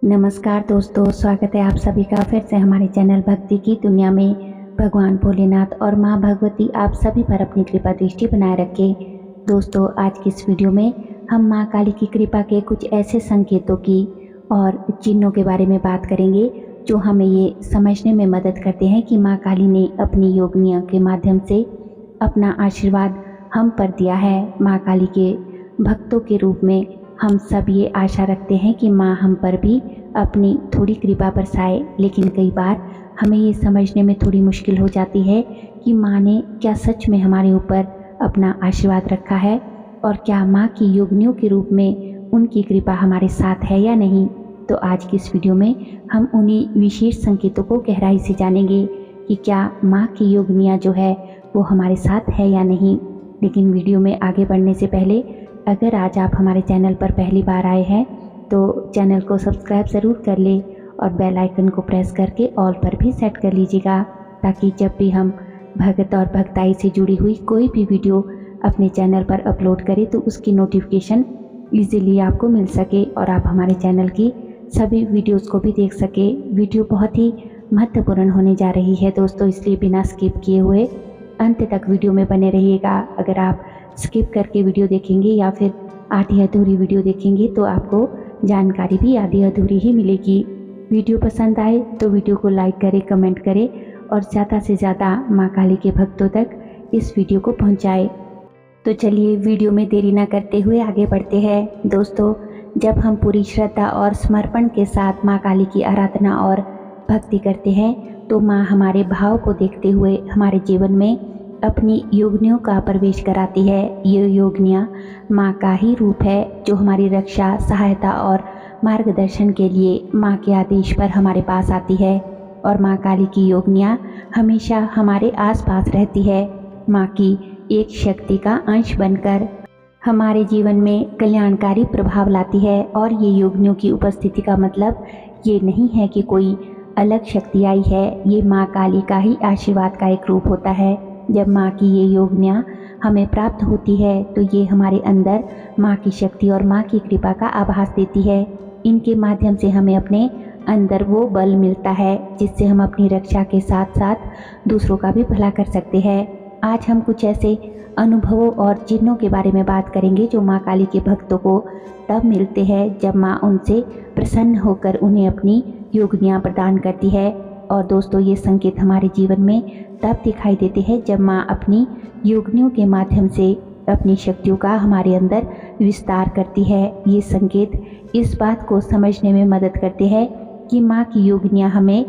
नमस्कार दोस्तों, स्वागत है आप सभी का फिर से हमारे चैनल भक्ति की दुनिया में। भगवान भोलेनाथ और माँ भगवती आप सभी पर अपनी कृपा दृष्टि बनाए रखे। दोस्तों, आज की इस वीडियो में हम माँ काली की कृपा के कुछ ऐसे संकेतों की और चिन्हों के बारे में बात करेंगे जो हमें ये समझने में मदद करते हैं कि माँ काली ने अपनी योगनियों के माध्यम से अपना आशीर्वाद हम पर दिया है। माँ काली के भक्तों के रूप में हम सब ये आशा रखते हैं कि माँ हम पर भी अपनी थोड़ी कृपा बरसाए, लेकिन कई बार हमें ये समझने में थोड़ी मुश्किल हो जाती है कि माँ ने क्या सच में हमारे ऊपर अपना आशीर्वाद रखा है और क्या माँ की योगनियों के रूप में उनकी कृपा हमारे साथ है या नहीं। तो आज की इस वीडियो में हम उन्हीं विशेष संकेतों को गहराई से जानेंगे कि क्या माँ की योगनियाँ जो है वो हमारे साथ है या नहीं। लेकिन वीडियो में आगे बढ़ने से पहले अगर आज आप हमारे चैनल पर पहली बार आए हैं तो चैनल को सब्सक्राइब ज़रूर कर ले और बेल आइकन को प्रेस करके ऑल पर भी सेट कर लीजिएगा, ताकि जब भी हम भगत और भक्ताई से जुड़ी हुई कोई भी वीडियो अपने चैनल पर अपलोड करें तो उसकी नोटिफिकेशन इजीली आपको मिल सके और आप हमारे चैनल की सभी वीडियोस को भी देख सके। वीडियो बहुत ही महत्वपूर्ण होने जा रही है दोस्तों, इसलिए बिना स्किप किए हुए अंत तक वीडियो में बने रहिएगा। अगर आप स्किप करके वीडियो देखेंगे या फिर आधी अधूरी वीडियो देखेंगे तो आपको जानकारी भी आधी अधूरी ही मिलेगी। वीडियो पसंद आए तो वीडियो को लाइक करें, कमेंट करें और ज़्यादा से ज़्यादा माँ काली के भक्तों तक इस वीडियो को पहुँचाए। तो चलिए वीडियो में देरी ना करते हुए आगे बढ़ते हैं। दोस्तों, जब हम पूरी श्रद्धा और समर्पण के साथ माँ काली की आराधना और भक्ति करते हैं तो माँ हमारे भाव को देखते हुए हमारे जीवन में अपनी योगनियों का प्रवेश कराती है। ये योगनियाँ माँ का ही रूप है जो हमारी रक्षा, सहायता और मार्गदर्शन के लिए माँ के आदेश पर हमारे पास आती है। और माँ काली की योगनियाँ हमेशा हमारे आसपास रहती है, माँ की एक शक्ति का अंश बनकर हमारे जीवन में कल्याणकारी प्रभाव लाती है। और ये योगनियों की उपस्थिति का मतलब ये नहीं है कि कोई अलग शक्ति आई है, ये माँ काली का ही आशीर्वाद का एक रूप होता है। जब माँ की ये योगनियाँ हमें प्राप्त होती है तो ये हमारे अंदर माँ की शक्ति और माँ की कृपा का आभास देती है। इनके माध्यम से हमें अपने अंदर वो बल मिलता है जिससे हम अपनी रक्षा के साथ साथ दूसरों का भी भला कर सकते हैं। आज हम कुछ ऐसे अनुभवों और चिन्हों के बारे में बात करेंगे जो माँ काली के भक्तों को तब मिलते हैं जब माँ उनसे प्रसन्न होकर उन्हें अपनी योगनियाँ प्रदान करती है। और दोस्तों, ये संकेत हमारे जीवन में तब दिखाई देते हैं जब माँ अपनी योगनियों के माध्यम से अपनी शक्तियों का हमारे अंदर विस्तार करती है। ये संकेत इस बात को समझने में मदद करते हैं कि माँ की योगनियाँ हमें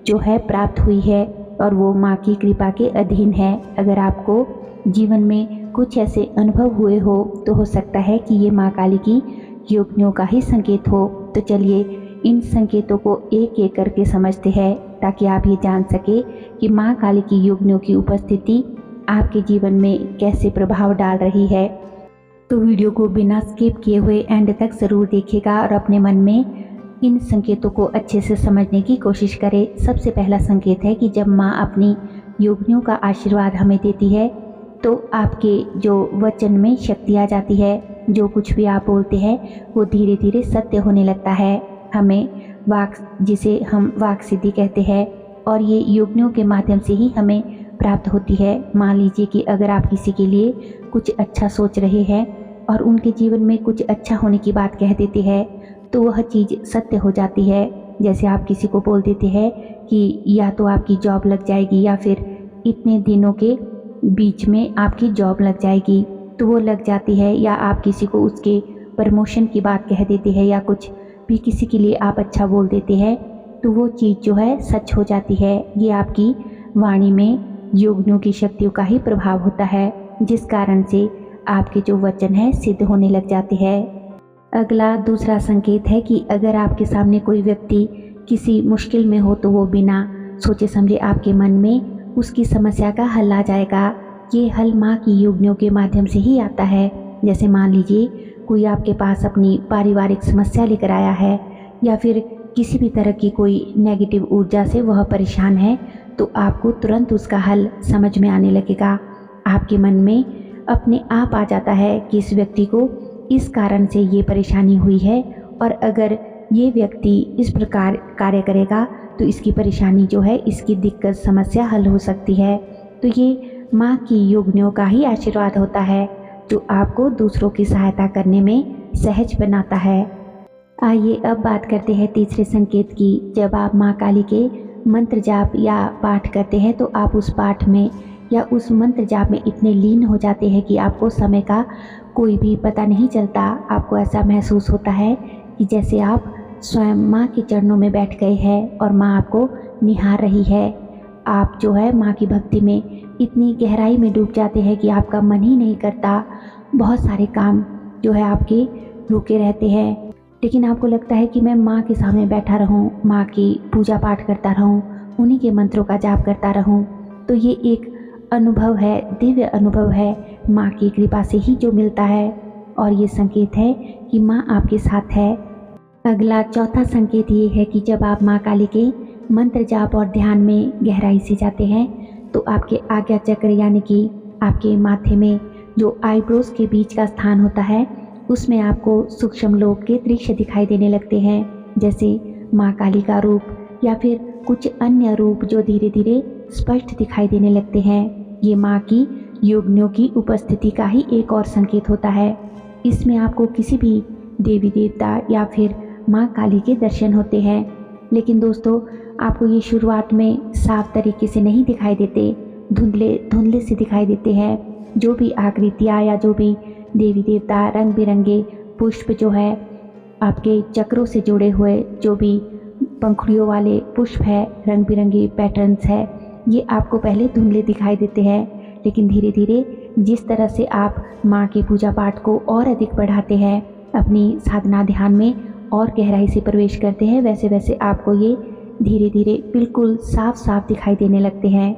जो है प्राप्त हुई है और वो माँ की कृपा के अधीन है। अगर आपको जीवन में कुछ ऐसे अनुभव हुए हो तो हो सकता है कि ये माँ काली की योगनियों का ही संकेत हो। तो चलिए इन संकेतों को एक एक करके समझते हैं ताकि आप ये जान सके कि माँ काली की योगनियों की उपस्थिति आपके जीवन में कैसे प्रभाव डाल रही है। तो वीडियो को बिना स्किप किए हुए एंड तक ज़रूर देखिएगा और अपने मन में इन संकेतों को अच्छे से समझने की कोशिश करें। सबसे पहला संकेत है कि जब माँ अपनी योगनियों का आशीर्वाद हमें देती है तो आपके जो वचन में शक्ति आ जाती है। जो कुछ भी आप बोलते हैं वो धीरे धीरे सत्य होने लगता है। हमें वाक, जिसे हम वाक सिद्धि कहते हैं, और ये योगनियों के माध्यम से ही हमें प्राप्त होती है। मान लीजिए कि अगर आप किसी के लिए कुछ अच्छा सोच रहे हैं और उनके जीवन में कुछ अच्छा होने की बात कह देते हैं तो वह चीज़ सत्य हो जाती है। जैसे आप किसी को बोल देते हैं कि या तो आपकी जॉब लग जाएगी या फिर इतने दिनों के बीच में आपकी जॉब लग जाएगी, तो वो लग जाती है। या आप किसी को उसके प्रमोशन की बात कह देते हैं या कुछ भी किसी के लिए आप अच्छा बोल देते हैं तो वो चीज़ जो है सच हो जाती है। ये आपकी वाणी में योगनियों की शक्तियों का ही प्रभाव होता है, जिस कारण से आपके जो वचन है सिद्ध होने लग जाते हैं। अगला दूसरा संकेत है कि अगर आपके सामने कोई व्यक्ति किसी मुश्किल में हो तो वो बिना सोचे समझे आपके मन में उसकी समस्या का हल आ जाएगा। ये हल माँ की योगनियों के माध्यम से ही आता है। जैसे मान लीजिए कोई आपके पास अपनी पारिवारिक समस्या लेकर आया है या फिर किसी भी तरह की कोई नेगेटिव ऊर्जा से वह परेशान है तो आपको तुरंत उसका हल समझ में आने लगेगा। आपके मन में अपने आप आ जाता है कि इस व्यक्ति को इस कारण से ये परेशानी हुई है और अगर ये व्यक्ति इस प्रकार कार्य करेगा तो इसकी परेशानी जो है, इसकी दिक्कत समस्या हल हो सकती है। तो ये माँ की योगिनियों का ही आशीर्वाद होता है जो आपको दूसरों की सहायता करने में सहज बनाता है। आइए अब बात करते हैं तीसरे संकेत की। जब आप माँ काली के मंत्र जाप या पाठ करते हैं तो आप उस पाठ में या उस मंत्र जाप में इतने लीन हो जाते हैं कि आपको समय का कोई भी पता नहीं चलता। आपको ऐसा महसूस होता है कि जैसे आप स्वयं माँ के चरणों में बैठ गए हैं और माँ आपको निहार रही है। आप जो है माँ की भक्ति में इतनी गहराई में डूब जाते हैं कि आपका मन ही नहीं करता। बहुत सारे काम जो है आपके रुके रहते हैं, लेकिन आपको लगता है कि मैं माँ के सामने बैठा रहूं, माँ की पूजा पाठ करता रहूं, उन्हीं के मंत्रों का जाप करता रहूं। तो ये एक अनुभव है, दिव्य अनुभव है, माँ की कृपा से ही जो मिलता है और ये संकेत है कि माँ आपके साथ है। अगला चौथा संकेत ये है कि जब आप माँ काली के मंत्र जाप और ध्यान में गहराई से जाते हैं तो आपके आज्ञा चक्र यानी कि आपके माथे में जो आईब्रोज के बीच का स्थान होता है उसमें आपको सूक्ष्म लोक के दृश्य दिखाई देने लगते हैं, जैसे माँ काली का रूप या फिर कुछ अन्य रूप जो धीरे धीरे स्पष्ट दिखाई देने लगते हैं। ये माँ की योगिनियों की उपस्थिति का ही एक और संकेत होता है। इसमें आपको किसी भी देवी देवता या फिर माँ काली के दर्शन होते हैं, लेकिन दोस्तों आपको ये शुरुआत में साफ तरीके से नहीं दिखाई देते, धुंधले धुंधले से दिखाई देते हैं। जो भी आकृतियाँ या जो भी देवी देवता, रंग बिरंगे पुष्प जो है आपके चक्रों से जुड़े हुए, जो भी पंखुड़ियों वाले पुष्प है, रंग बिरंगे पैटर्न्स है, ये आपको पहले धुंधले दिखाई देते हैं, लेकिन धीरे धीरे जिस तरह से आप माँ के पूजा पाठ को और अधिक बढ़ाते हैं, अपनी साधना ध्यान में और गहराई से प्रवेश करते हैं, वैसे वैसे आपको ये धीरे धीरे बिल्कुल साफ साफ दिखाई देने लगते हैं।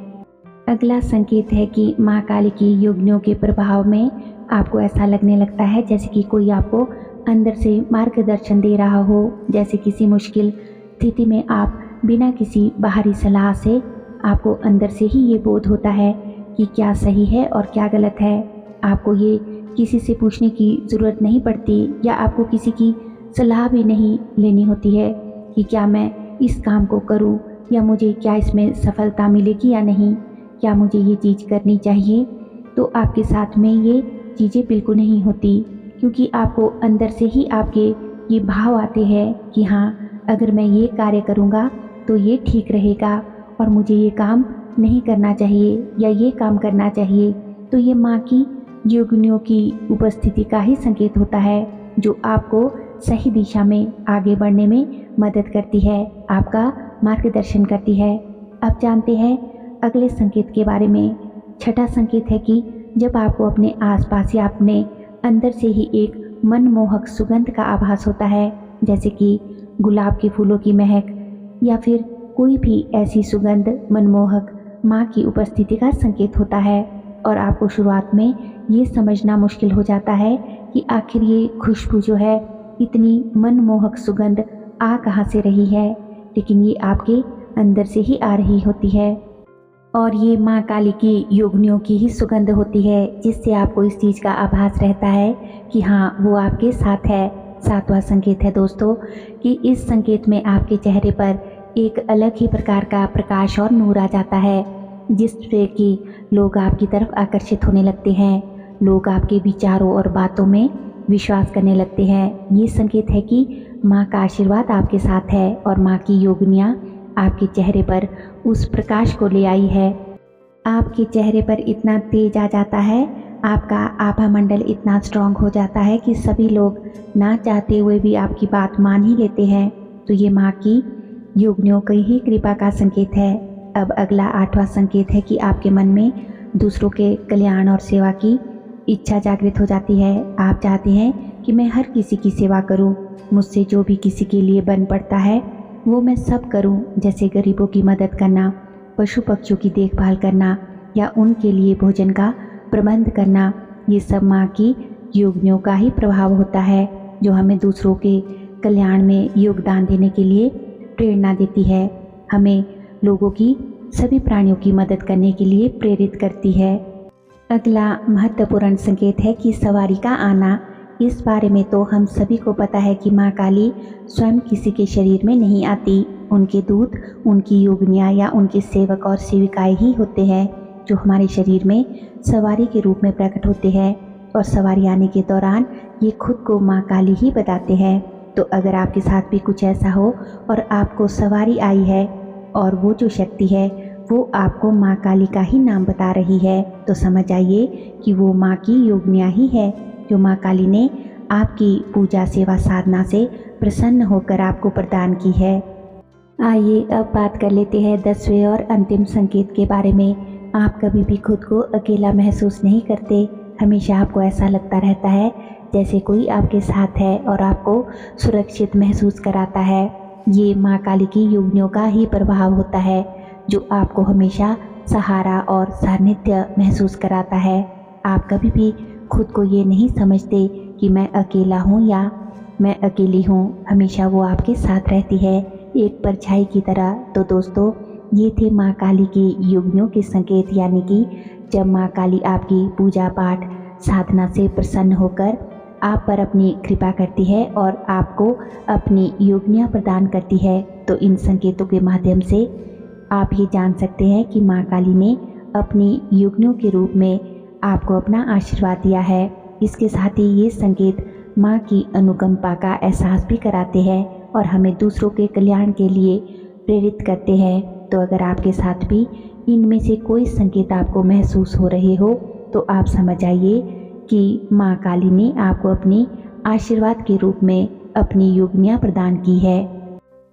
अगला संकेत है कि माँ काली की योगिनियों के प्रभाव में आपको ऐसा लगने लगता है जैसे कि कोई आपको अंदर से मार्गदर्शन दे रहा हो। जैसे किसी मुश्किल स्थिति में आप बिना किसी बाहरी सलाह से आपको अंदर से ही ये बोध होता है कि क्या सही है और क्या गलत है। आपको ये किसी से पूछने की ज़रूरत नहीं पड़ती या आपको किसी की सलाह भी नहीं लेनी होती है कि क्या मैं इस काम को करूं या मुझे क्या इसमें सफलता मिलेगी या नहीं, क्या मुझे ये चीज़ करनी चाहिए। तो आपके साथ में ये चीज़ें बिल्कुल नहीं होती, क्योंकि आपको अंदर से ही आपके ये भाव आते हैं कि हाँ, अगर मैं ये कार्य करूँगा तो ये ठीक रहेगा और मुझे ये काम नहीं करना चाहिए या ये काम करना चाहिए। तो ये माँ की योगिनियों की उपस्थिति का ही संकेत होता है जो आपको सही दिशा में आगे बढ़ने में मदद करती है, आपका मार्गदर्शन करती है। अब जानते हैं अगले संकेत के बारे में। छठा संकेत है कि जब आपको अपने आसपास या अपने अंदर से ही एक मनमोहक सुगंध का आभास होता है, जैसे कि गुलाब के फूलों की महक या फिर कोई भी ऐसी सुगंध मनमोहक माँ की उपस्थिति का संकेत होता है। और आपको शुरुआत में ये समझना मुश्किल हो जाता है कि आखिर ये खुशबू जो है, इतनी मनमोहक सुगंध आ कहाँ से रही है, लेकिन ये आपके अंदर से ही आ रही होती है और ये माँ काली की योगिनियों की ही सुगंध होती है, जिससे आपको इस चीज़ का आभास रहता है कि हाँ, वो आपके साथ है। सातवां संकेत है दोस्तों कि इस संकेत में आपके चेहरे पर एक अलग ही प्रकार का प्रकाश और नूर आ जाता है, जिससे कि लोग आपकी तरफ आकर्षित होने लगते हैं, लोग आपके विचारों और बातों में विश्वास करने लगते हैं। ये संकेत है कि माँ का आशीर्वाद आपके साथ है और माँ की योगिनियाँ आपके चेहरे पर उस प्रकाश को ले आई है। आपके चेहरे पर इतना तेज आ जाता है, आपका आभा मंडल इतना स्ट्रांग हो जाता है कि सभी लोग ना चाहते हुए भी आपकी बात मान ही लेते हैं। तो ये माँ की योगिनियों की ही कृपा का संकेत है। अब अगला आठवां संकेत है कि आपके मन में दूसरों के कल्याण और सेवा की इच्छा जागृत हो जाती है। आप चाहते हैं कि मैं हर किसी की सेवा करूं, मुझसे जो भी किसी के लिए बन पड़ता है वो मैं सब करूं, जैसे गरीबों की मदद करना, पशु पक्षियों की देखभाल करना या उनके लिए भोजन का प्रबंध करना। ये सब माँ की योगिनियों का ही प्रभाव होता है, जो हमें दूसरों के कल्याण में योगदान देने के लिए प्रेरणा देती है, हमें लोगों की, सभी प्राणियों की मदद करने के लिए प्रेरित करती है। अगला महत्वपूर्ण संकेत है कि सवारी का आना। इस बारे में तो हम सभी को पता है कि माँ काली स्वयं किसी के शरीर में नहीं आती। उनके दूत, उनकी योगिनियाँ या उनके सेवक और सेविकाएं ही होते हैं जो हमारे शरीर में सवारी के रूप में प्रकट होते हैं, और सवारी आने के दौरान ये खुद को माँ काली ही बताते हैं। तो अगर आपके साथ भी कुछ ऐसा हो और आपको सवारी आई है और वो जो शक्ति है वो आपको माँ काली का ही नाम बता रही है, तो समझ जाइए कि वो माँ की योगिनियाँ ही है जो माँ काली ने आपकी पूजा सेवा साधना से प्रसन्न होकर आपको प्रदान की है। आइए अब बात कर लेते हैं 10वें और अंतिम संकेत के बारे में। आप कभी भी खुद को अकेला महसूस नहीं करते। हमेशा आपको ऐसा लगता रहता है जैसे कोई आपके साथ है और आपको सुरक्षित महसूस कराता है। ये माँ काली की योगिनियों का ही प्रभाव होता है जो आपको हमेशा सहारा और सानिध्य महसूस कराता है। आप कभी भी खुद को ये नहीं समझते कि मैं अकेला हूँ या मैं अकेली हूँ। हमेशा वो आपके साथ रहती है, एक परछाई की तरह। तो दोस्तों, ये थे माँ काली की योगिनियों के संकेत, यानी कि जब माँ काली आपकी पूजा पाठ साधना से प्रसन्न होकर आप पर अपनी कृपा करती है और आपको अपनी योगिनियाँ प्रदान करती है, तो इन संकेतों के माध्यम से आप ये जान सकते हैं कि माँ काली ने अपनी योगिनियों के रूप में आपको अपना आशीर्वाद दिया है। इसके साथ ही ये संकेत माँ की अनुकंपा का एहसास भी कराते हैं और हमें दूसरों के कल्याण के लिए प्रेरित करते हैं। तो अगर आपके साथ भी इनमें से कोई संकेत आपको महसूस हो रहे हो तो आप समझ आइए कि माँ काली ने आपको अपनी आशीर्वाद के रूप में अपनी योगिनियाँ प्रदान की है।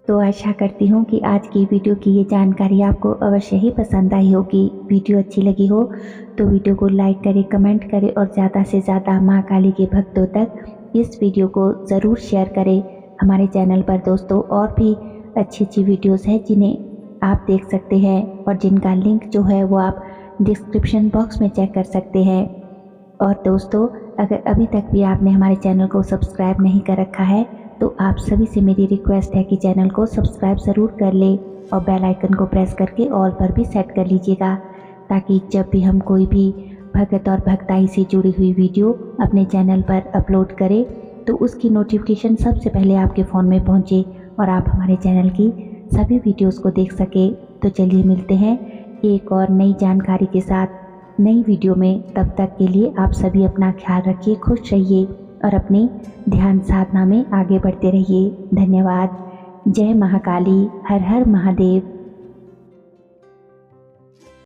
तो आशा करती हूँ कि आज की वीडियो की ये जानकारी आपको अवश्य ही पसंद आई होगी। वीडियो अच्छी लगी हो तो वीडियो को लाइक करें, कमेंट करें और ज़्यादा से ज़्यादा माँ काली के भक्तों तक इस वीडियो को ज़रूर शेयर करें। हमारे चैनल पर दोस्तों और भी अच्छी अच्छी वीडियोज़ हैं जिन्हें आप देख सकते हैं और जिनका लिंक जो है वो आप डिस्क्रिप्शन बॉक्स में चेक कर सकते हैं। और दोस्तों, अगर अभी तक भी आपने हमारे चैनल को सब्सक्राइब नहीं कर रखा है तो आप सभी से मेरी रिक्वेस्ट है कि चैनल को सब्सक्राइब ज़रूर कर ले और बेल आइकन को प्रेस करके ऑल पर भी सेट कर लीजिएगा, ताकि जब भी हम कोई भी भगत और भक्ताई से जुड़ी हुई वीडियो अपने चैनल पर अपलोड करें तो उसकी नोटिफिकेशन सबसे पहले आपके फ़ोन में पहुंचे और आप हमारे चैनल की सभी वीडियोस को देख सके। तो चलिए मिलते हैं एक और नई जानकारी के साथ नई वीडियो में। तब तक के लिए आप सभी अपना ख्याल रखिए, खुश रहिए और अपनी ध्यान साधना में आगे बढ़ते रहिए। धन्यवाद। जय महाकाली। हर हर महादेव।